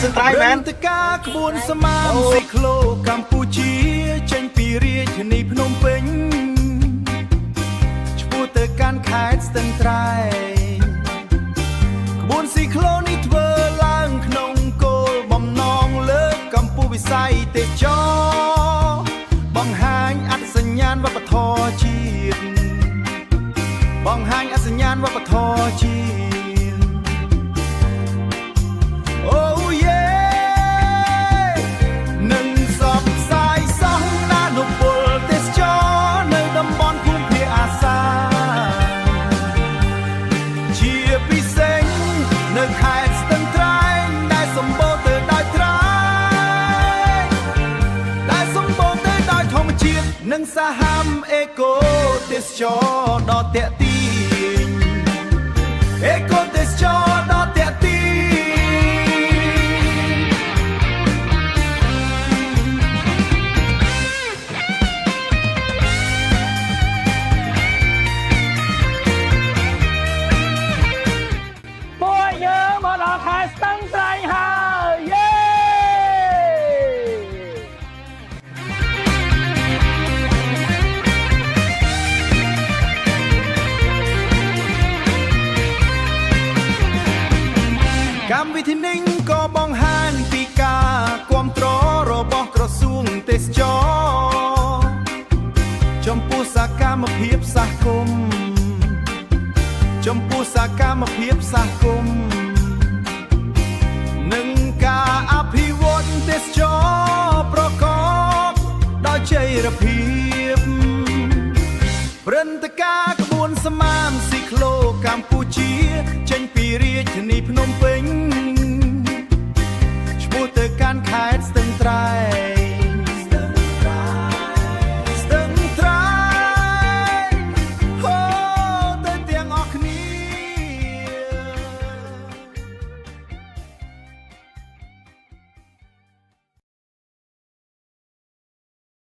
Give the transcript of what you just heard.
សន្ត្រៃមែនតការក្បួនសមាមស៊ីក្លូកម្ពុជាចេញពីរាជធានីភ្នំពេញឆ្ពោះទៅកាន់ខេត្តស្ទឹងត្រែងក្បួនស៊ីក្លូនេះធ្វើឡើងក្នុងគោលបំណងលើកកម្ពុជាវិស័យទេសចរបង្ហាញអត្តសញ្ញាណវប្បធម៌ជាតិបង្ហាញអត្តសញ្ញាណវប្បធម៌ជាតិអូយេនឹងសបផ្សាយសោះណានុពលទេសចរនៅតំបន់ភូមិភាគអាសាជាពិសេសនៅខេត្តស្ទឹងត្រែងដែលសម្បូរទៅដោយត្រៃដែលសម្បូរទៅដោយធម្មជាតិនិងសហមអេកូទេសចរដ៏ទាក់ទាញអេកូទេសចរដ៏ទាក់ទាញពួកយើងមកដល់ខេត្តស្ទឹងត្រែងហើយយេកម្មវិធីនេះក៏បង្ហាញពីការគាំទ្ររបស់ក្រសួងទេសចរចំពោះសកម្មភាពសហគមន៍ចំពោះសកម្មភាពសហគមន៍និងការអភិវឌ្ឍទេសចរប្រកបដោយចីរភាពព្រឹត្តិការណ៍ក្បួនសមាមស៊ីក្លូ